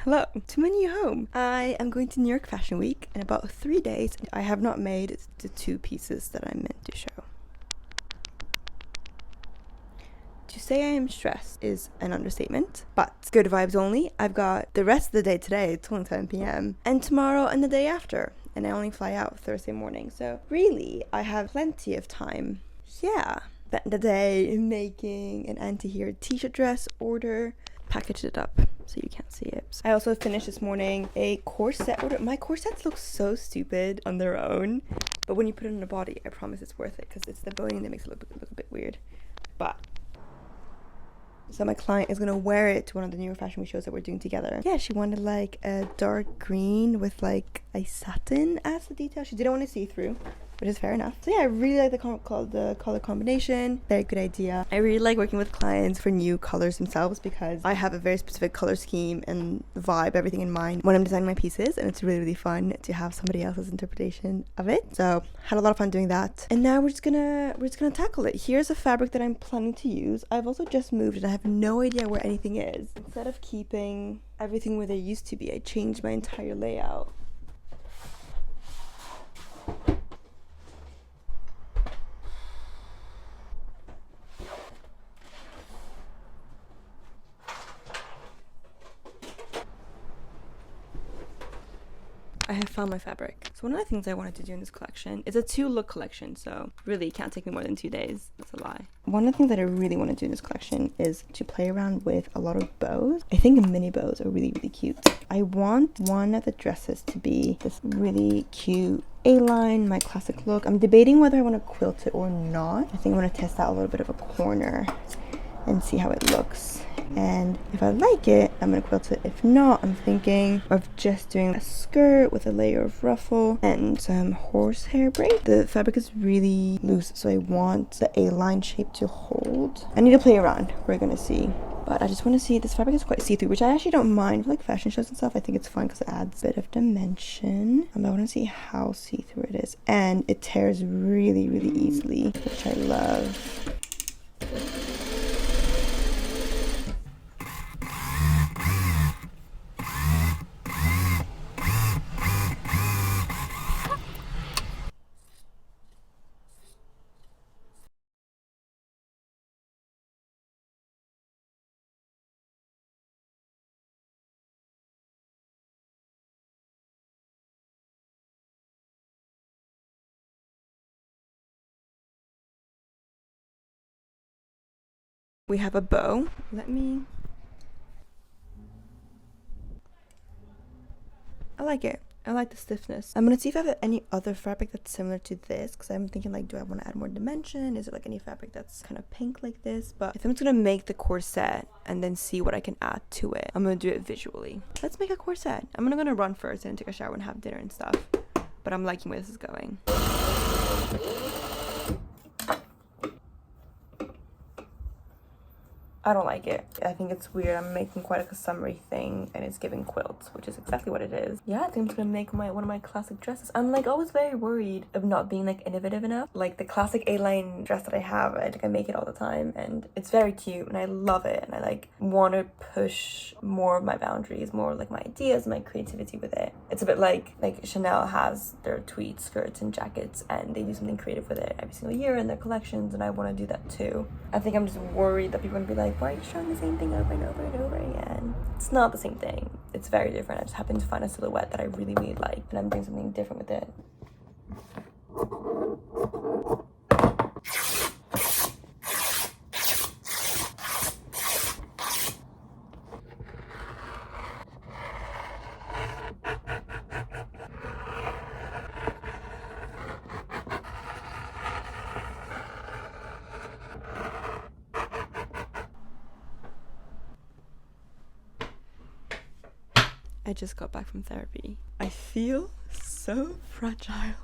Hello to my new home. I am going to New York Fashion Week in about 3 days. I have not made the 2 pieces that I meant to show. To say I am stressed is an understatement, but good vibes only. I've got the rest of the day today, it's only 10 p.m. and tomorrow and the day after, and I only fly out Thursday morning, so really I have plenty of time. Yeah, spent the day making an anti-hero t-shirt dress order, packaged it up so you can't see it. I also finished this morning a corset order. My corsets look so stupid on their own, but when you put it on a body, I promise it's worth it because it's the boning that makes it look a bit weird. But so my client is gonna wear it to one of the newer fashion week shows that we're doing together. Yeah, she wanted like a dark green with like a satin as the detail. She didn't want to see through, which is fair enough. So yeah, I really like the color combination. Very good idea. I really like working with clients for new colors themselves because I have a very specific color scheme and vibe, everything in mind when I'm designing my pieces, and it's really fun to have somebody else's interpretation of it. So had a lot of fun doing that. And now we're just gonna tackle it. Here's a fabric that I'm planning to use. I've also just moved and I have no idea where anything is. Instead of keeping everything where they used to be, I changed my entire layout. I have found my fabric. So one of the things I wanted to do in this collection is a 2-look collection, so really it can't take me more than 2 days. That's a lie. One of the things that I really want to do in this collection is to play around with a lot of bows. I think mini bows are really cute. I want one of the dresses to be this really cute A-line, my classic look. I'm debating whether I want to quilt it or not. I think I want to test out a little bit of a corner and see how it looks. And if I like it, I'm gonna quilt it. If not, I'm thinking of just doing a skirt with a layer of ruffle and some horsehair braid. The fabric is really loose, so I want the A-line shape to hold. I need to play around. We're gonna see. But I just want to see, this fabric is quite see-through, which I actually don't mind for like fashion shows and stuff. I think it's fun because it adds a bit of dimension. I want to see how see-through it is. And it tears really easily, which I love. We have a bow. I like it. I like the stiffness. I'm gonna see if I have any other fabric that's similar to this, because I'm thinking like, do I want to add more dimension? Is there like any fabric that's kind of pink like this? But if I'm just gonna make the corset and then see what I can add to it, I'm gonna do it visually. Let's make a corset. I'm gonna run first and take a shower and have dinner and stuff, but I'm liking where this is going. I don't like it. I think it's weird. I'm making quite a summery thing and it's giving quilts, which is exactly what it is. Yeah, I think I'm just gonna make one of my classic dresses. I'm like always very worried of not being like innovative enough. Like the classic A-line dress that I have, I make it all the time and it's very cute and I love it, and I like want to push more of my boundaries, more like my ideas, my creativity with it. It's a bit like Chanel has their tweed skirts and jackets and they do something creative with it every single year in their collections, and I want to do that too. I think I'm just worried that people are gonna be like, why are you showing the same thing over and over and over again? It's not the same thing. It's very different. I just happened to find a silhouette that I really like, and I'm doing something different with it. I just got back from therapy. I feel so fragile.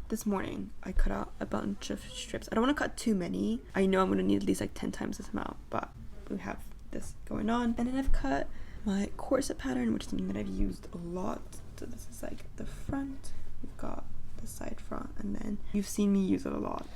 This morning, I cut out a bunch of strips. I don't want to cut too many. I know I'm going to need at least like 10 times this amount, but we have this going on. And then I've cut my corset pattern, which is something that I've used a lot. So this is like the front. We've got the side front, and then you've seen me use it a lot.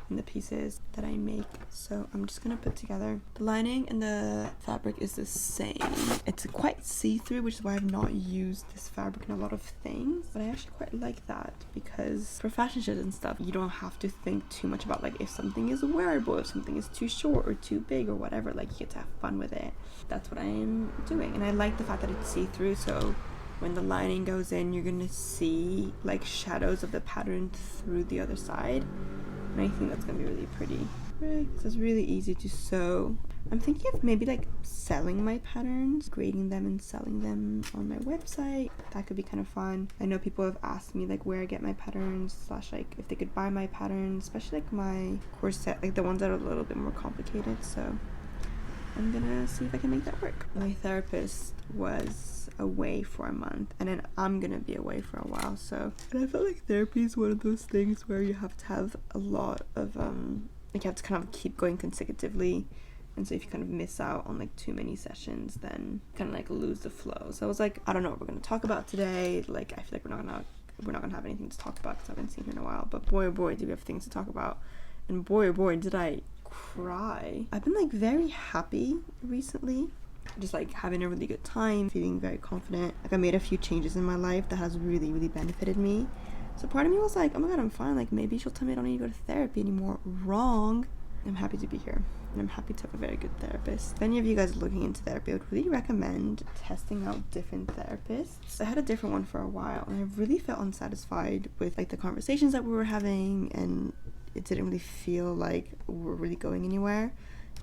in the pieces that I make. So I'm just gonna put together. The lining and the fabric is the same. It's quite see-through, which is why I've not used this fabric in a lot of things, but I actually quite like that because for fashion shows and stuff, you don't have to think too much about like if something is wearable, if something is too short or too big or whatever. Like, you get to have fun with it. That's what I am doing, and I like the fact that it's see-through, so when the lining goes in, you're gonna see like shadows of the pattern through the other side, and I think that's gonna be really pretty. Right, so it's really easy to sew. I'm thinking of maybe like selling my patterns, grading them and selling them on my website. That could be kind of fun. I know people have asked me like where I get my patterns, slash like if they could buy my patterns, especially like my corset, like the ones that are a little bit more complicated. So I'm gonna see if I can make that work. My therapist was away for a month, and then I'm gonna be away for a while, so, and I felt like therapy is one of those things where you have to have a lot of like you have to kind of keep going consecutively, and so if you kind of miss out on like too many sessions, then kind of like lose the flow. So I was like, I don't know what we're gonna talk about today. Like, I feel like we're not gonna have anything to talk about because I haven't seen her in a while, but boy oh boy do we have things to talk about, and boy oh boy did I cry. I've been like very happy recently, just like having a really good time, feeling very confident. Like, I made a few changes in my life that has really benefited me. So part of me was like, oh my god, I'm fine, like maybe she'll tell me I don't need to go to therapy anymore. Wrong. I'm happy to be here, and I'm happy to have a very good therapist. If any of you guys are looking into therapy, I would really recommend testing out different therapists. I had a different one for a while, and I really felt unsatisfied with like the conversations that we were having, and it didn't really feel like we're really going anywhere.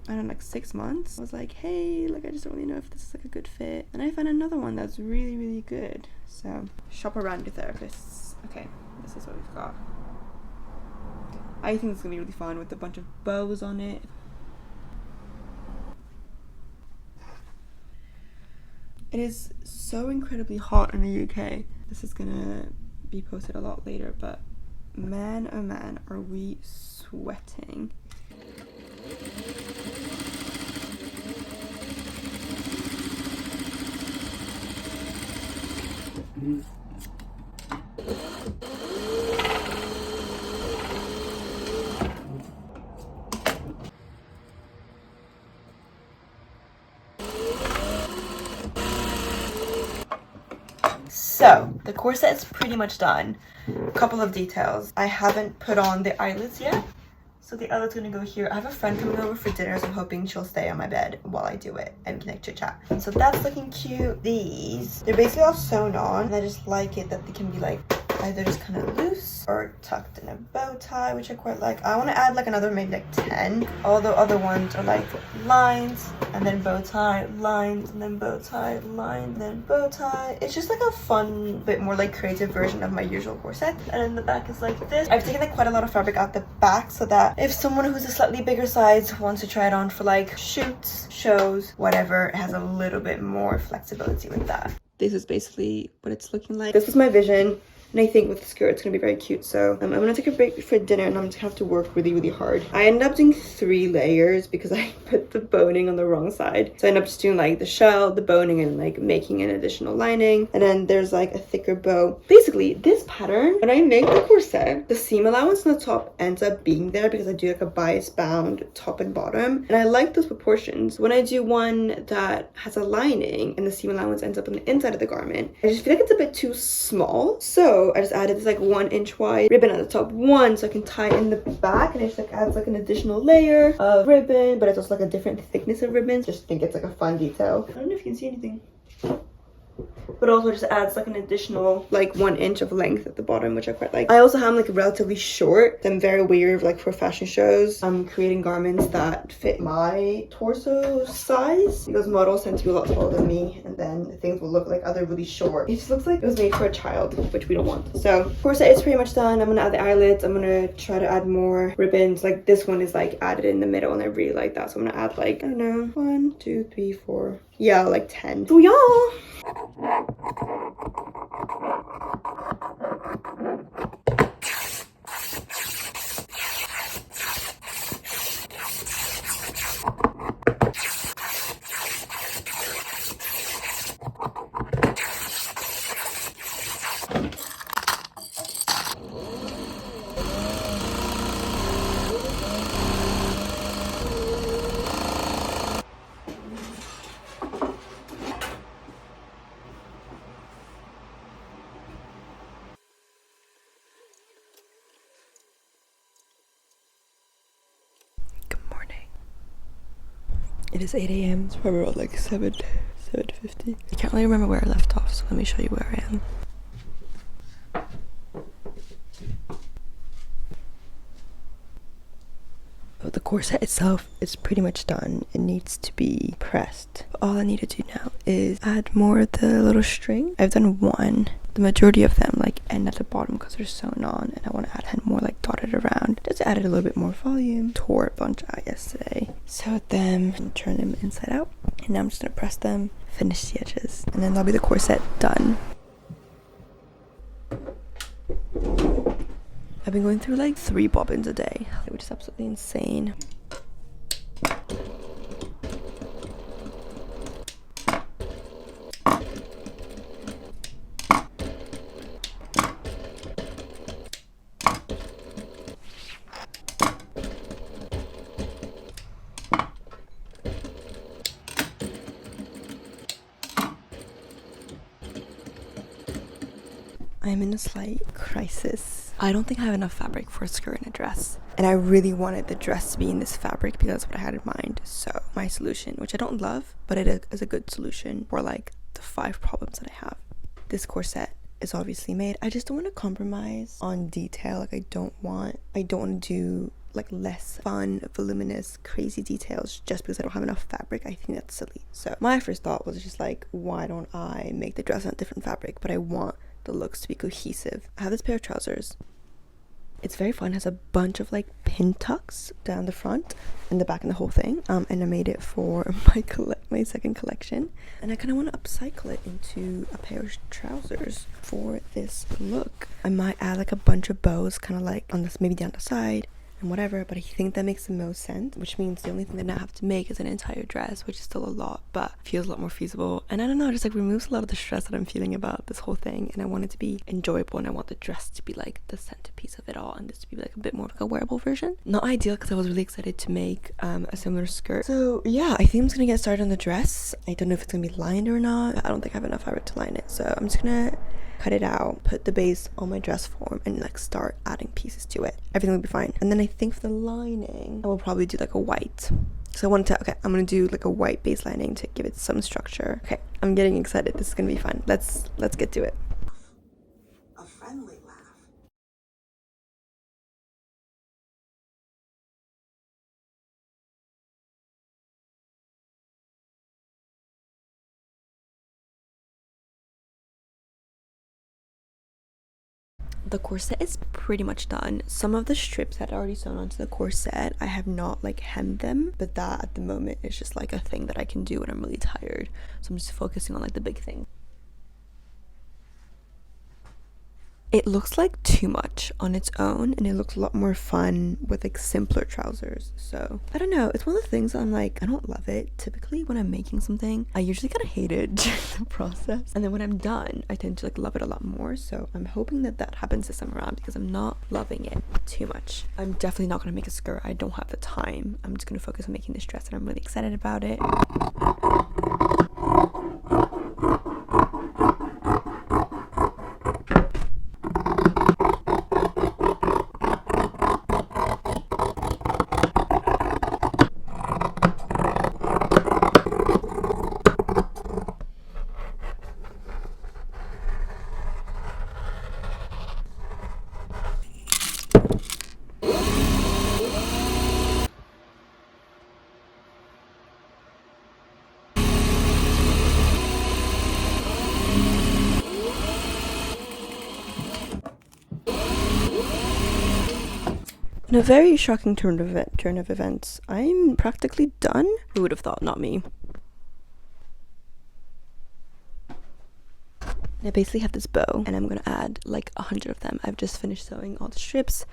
I don't know, like 6 months, I was like, hey, like I just don't really know if this is like a good fit, and I found another one that's really good. So shop around your therapists. Okay, this is what we've got. I think it's gonna be really fun with a bunch of bows on it. It is so incredibly hot in the UK. This is gonna be posted a lot later, but man oh man, are we sweating. So the corset is pretty much done. A couple of details. I haven't put on the eyelets yet, so the eyelets gonna go here. I have a friend coming over for dinner, so I'm hoping she'll stay on my bed while I do it and we can like chit chat. So that's looking cute. These, they're basically all sewn on, and I just like it that they can be like either just kind of loose or tucked in a bow tie, which I quite like. I want to add like another maybe like 10. All the other ones are like lines and then bow tie, lines and then bow tie, line, then bow tie. It's just like a fun, bit more like creative version of my usual corset. And then the back is like this. I've taken like quite a lot of fabric out the back so that if someone who's a slightly bigger size wants to try it on for like shoots, shows, whatever, it has a little bit more flexibility with that. This is basically what it's looking like. This was my vision. And I think with the skirt, it's gonna be very cute. So I'm gonna take a break for dinner, and I'm just gonna have to work really hard. I ended up doing 3 layers because I put the boning on the wrong side. So I ended up just doing like the shell, the boning, and like making an additional lining. And then there's like a thicker bow. Basically, this pattern, when I make the corset, the seam allowance on the top ends up being there because I do like a bias bound top and bottom. And I like those proportions. When I do one that has a lining and the seam allowance ends up on the inside of the garment, I just feel like it's a bit too small. So I just added this like 1 inch wide ribbon at the top one so I can tie in the back, and it just like adds like an additional layer of ribbon, but it's also like a different thickness of ribbons. Just think it's like a fun detail. I don't know if you can see anything, but also just adds like an additional like 1 inch of length at the bottom, which I quite like. I also have like relatively short. I'm very weird of like for fashion shows. I'm creating garments that fit my torso size because models tend to be a lot taller than me, and then things will look like other really short. It just looks like it was made for a child, which we don't want. So corset is pretty much done. I'm gonna add the eyelets. I'm gonna try to add more ribbons. Like this one is like added in the middle, and I really like that. So I'm gonna add like, I don't know, 1, 2, 3, 4. Yeah, like 10. So y'all. It is 8 a.m. It's probably around like 7:50. I can't really remember where I left off, so let me show you where I am. The corset itself is pretty much done. It needs to be pressed. All I need to do now is add more of the little string. I've done one. The majority of them like end at the bottom because they're sewn on, and I want to add more like dotted around just to add it a little bit more volume. Tore a bunch out yesterday. Sewed them and turn them inside out, and now I'm just gonna press them, finish the edges, and then that'll be the corset done. I've been going through like 3 bobbins a day, which is absolutely insane. I'm in a slight crisis. I don't think I have enough fabric for a skirt and a dress. And I really wanted the dress to be in this fabric because that's what I had in mind. So my solution, which I don't love, but it is a good solution for like the 5 problems that I have. This corset is obviously made. I just don't want to compromise on detail. Like I don't want to do like less fun, voluminous, crazy details just because I don't have enough fabric. I think that's silly. So my first thought was just like, why don't I make the dress on a different fabric? But I want the looks to be cohesive. I have this pair of trousers. It's very fun. It has a bunch of like pin tucks down the front and the back and the whole thing. And I made it for my second collection. And I kind of want to upcycle it into a pair of trousers for this look. I might add like a bunch of bows, kind of like on this, maybe down the side and whatever, but I think that makes the most sense, which means the only thing that I have to make is an entire dress, which is still a lot, but feels a lot more feasible. And I don't know, it just like removes a lot of the stress that I'm feeling about this whole thing, and I want it to be enjoyable, and I want the dress to be like the centerpiece of it all, and this to be like a bit more like a wearable version. Not ideal because I was really excited to make a similar skirt. So yeah, I think I'm just gonna get started on the dress. I don't know if it's gonna be lined or not. I don't think I have enough fabric to line it, so I'm just gonna cut it out, put the base on my dress form, and like start adding pieces to it. Everything will be fine. And then I think for the lining, I will probably do like a white. So I wanted to, okay, I'm gonna do like a white base lining to give it some structure. Okay, I'm getting excited. This is gonna be fun. Let's get to it. A friendly laugh. The corset is pretty much done. Some of the strips had already sewn onto the corset. I have not like hemmed them, but that at the moment is just like a thing that I can do when I'm really tired. So I'm just focusing on like the big thing. It looks like too much on its own, and it looks a lot more fun with like simpler trousers. So I don't know, it's one of the things that I'm like, I don't love it. Typically when I'm making something, I usually kind of hate it during the process, and then when I'm done I tend to like love it a lot more. So I'm hoping that that happens this time around because I'm not loving it too much. I'm definitely not going to make a skirt. I don't have the time. I'm just going to focus on making this dress, and I'm really excited about it. In a very shocking turn of events, I'm practically done. Who would have thought? Not me. I basically have this bow, and I'm gonna add like 100 of them. I've just finished sewing all the strips.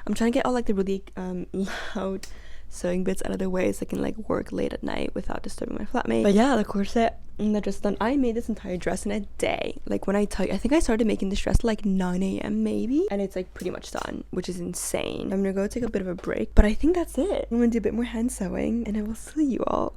I'm trying to get all like the really loud sewing bits out of the way so I can like work late at night without disturbing my flatmate. But yeah, the corset and the dress done. I made this entire dress in a day. Like when I tell you, I think I started making this dress like 9 a.m. maybe, and it's like pretty much done, which is insane. I'm gonna go take a bit of a break, but I think that's it. I'm gonna do a bit more hand sewing, and I will see you all